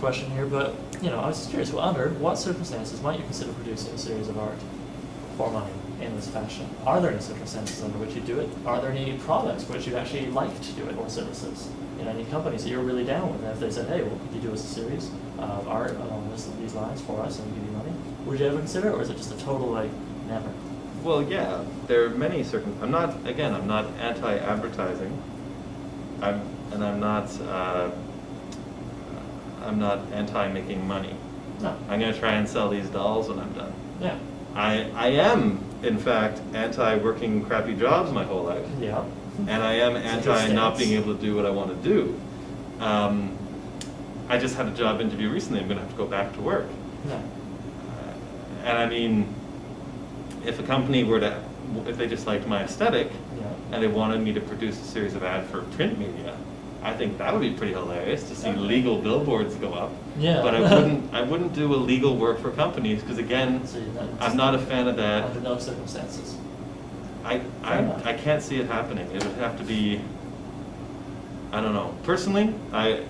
question here, but I was curious. Well, under what circumstances might you consider producing a series of art for money in this fashion? Are there any circumstances under which you do it? Are there any products for which you'd actually like to do it, or services? Any companies that you're really down with? And if they said, "Hey, well, could you do us a series of art along these lines for us, and we give you money?" Would you ever consider it, or is it just a total never? Well, yeah, there are many I'm not anti-advertising. I'm not anti-making money. No. I'm going to try and sell these dolls when I'm done. Yeah. I am, in fact, anti-working crappy jobs my whole life. Yeah. And I am anti-not being able to do what I want to do. I just had a job interview recently. I'm going to have to go back to work. Yeah. And I mean, if a company if they just liked my aesthetic, and they wanted me to produce a series of ads for print media, I think that would be pretty hilarious to see legal billboards go up. Yeah. But I wouldn't do illegal work for companies, because again, I'm not a fan of that. Under no circumstances. I can't see it happening. It would have to be, I don't know. Personally, I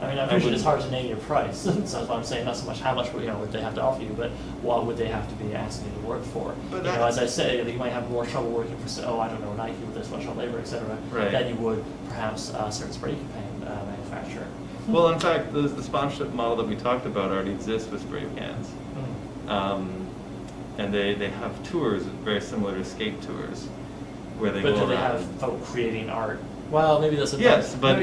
appreciate it's hard to name your price, so that's why I'm saying not so much how much would they have to offer you, but what would they have to be asking you to work for. But as I say, you might have more trouble working for, I don't know, Nike with their special labor, etc., than you would perhaps a certain spray can manufacturer. Well, in fact, the sponsorship model that we talked about already exists with spray cans. And they have tours very similar to skate tours, where they go around. But do they have folk creating art? Well, maybe that's maybe supply.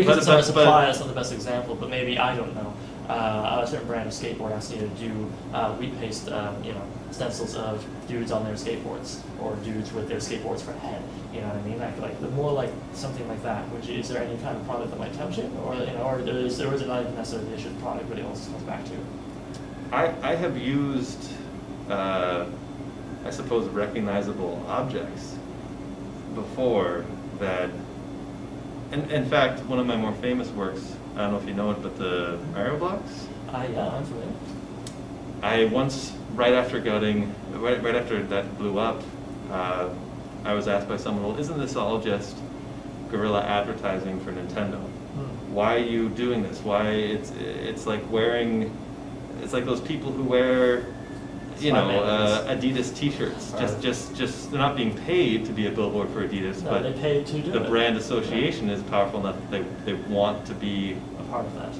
That's not the best example, but maybe I don't know. A certain brand of skateboard asked me to do wheat paste, stencils of dudes on their skateboards, or dudes with their skateboards for a head. You know what I mean? The more like something like that. Is there any kind of product that might tempt you, or or is it not even necessarily the issue of the product, but it also comes back to? I have used, I suppose, recognizable objects before that. In fact, one of my more famous works, I don't know if you know it, but the Mario blocks. Yeah, I'm familiar. I once, right after that blew up, I was asked by someone, "Well, isn't this all just guerrilla advertising for Nintendo? Why are you doing this? Why it's like wearing, it's like those people who wear, Adidas T-shirts. Just they're not being paid to be a billboard for Adidas, no, but they pay to do the brand association is powerful enough that they want to be a part of that.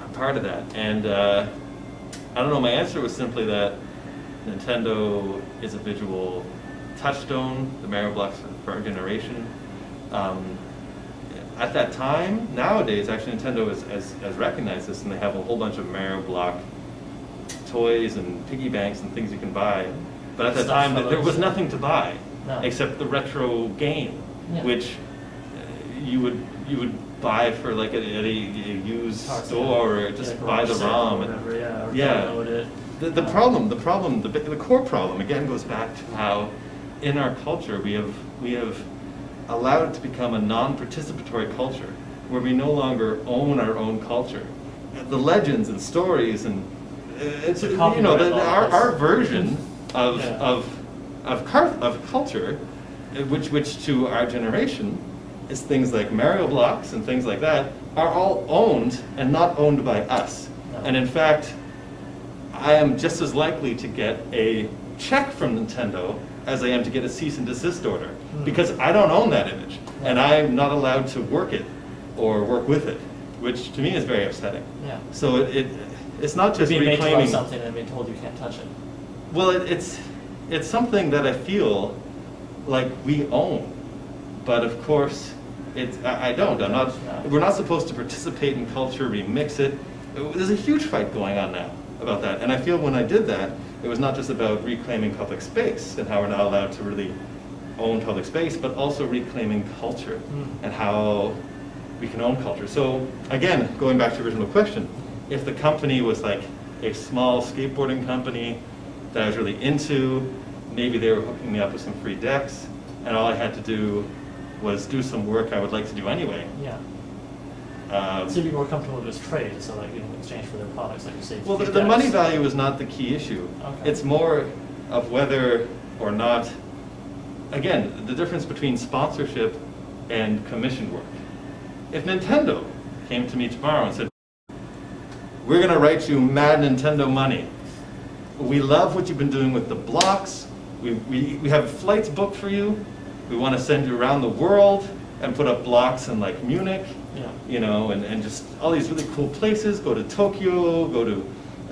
A part of that, and I don't know. My answer was simply that Nintendo is a visual touchstone. The Mario blocks for our generation. At that time, nowadays, actually, Nintendo has recognized this, and they have a whole bunch of Mario block toys and piggy banks and things you can buy, but at that time there was nothing to buy except the retro game, which you would buy for like at a used store, or just buy the ROM. The core problem again goes back to how in our culture we have allowed it to become a non-participatory culture, where we no longer own our own culture. The legends and stories and our version of culture, which to our generation is things like Mario blocks and things like that, are all owned and not owned by us. No. And in fact, I am just as likely to get a check from Nintendo as I am to get a cease and desist order, because I don't own that image, and I'm not allowed to work it or work with it, which to me is very upsetting. Yeah. So it's not just reclaiming made to love something and being told you can't touch it. Well, it's something that I feel like we own, but of course, I don't. I'm not. We're not supposed to participate in culture, remix it. There's a huge fight going on now about that, and I feel when I did that, it was not just about reclaiming public space and how we're not allowed to really own public space, but also reclaiming culture and how we can own culture. So again, going back to the original question. If the company was like a small skateboarding company that I was really into, maybe they were hooking me up with some free decks, and all I had to do was do some work I would like to do anyway. Yeah. So you'd be more comfortable with this trade, so like in exchange for their products, like you say. Well, the money value is not the key issue. Okay. It's more of whether or not, again, the difference between sponsorship and commissioned work. If Nintendo came to me tomorrow and said, we're going to write you mad Nintendo money. We love what you've been doing with the blocks. We have flights booked for you. We want to send you around the world and put up blocks in like Munich, you know, and just all these really cool places. Go to Tokyo, go to,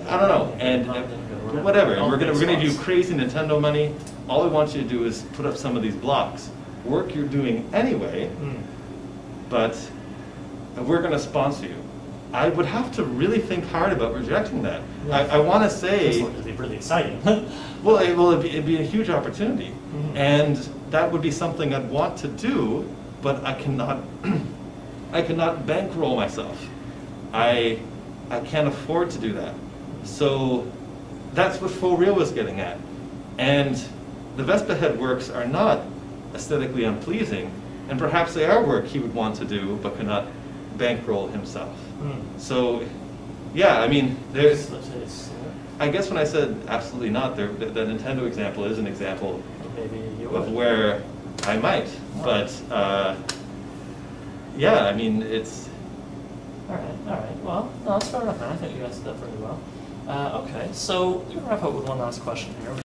I don't know, and whatever. And we're gonna give you crazy Nintendo money. All we want you to do is put up some of these blocks. Work you're doing anyway, but we're going to sponsor you. I would have to really think hard about rejecting that. I want to say... This would be really exciting. well, it'd be a huge opportunity. And that would be something I'd want to do, but I cannot I cannot bankroll myself. I can't afford to do that. So that's what Faux Reel was getting at. And the Vespahead works are not aesthetically unpleasing, and perhaps they are work he would want to do, but cannot bankroll himself. So, yeah, I mean, there's... I guess when I said absolutely not, the Nintendo example is an example of where I might. But, yeah, I mean, it's... All right. Well, no, that's fair enough, man. I think you guys did that pretty well. Okay, so we're going to wrap up with one last question here.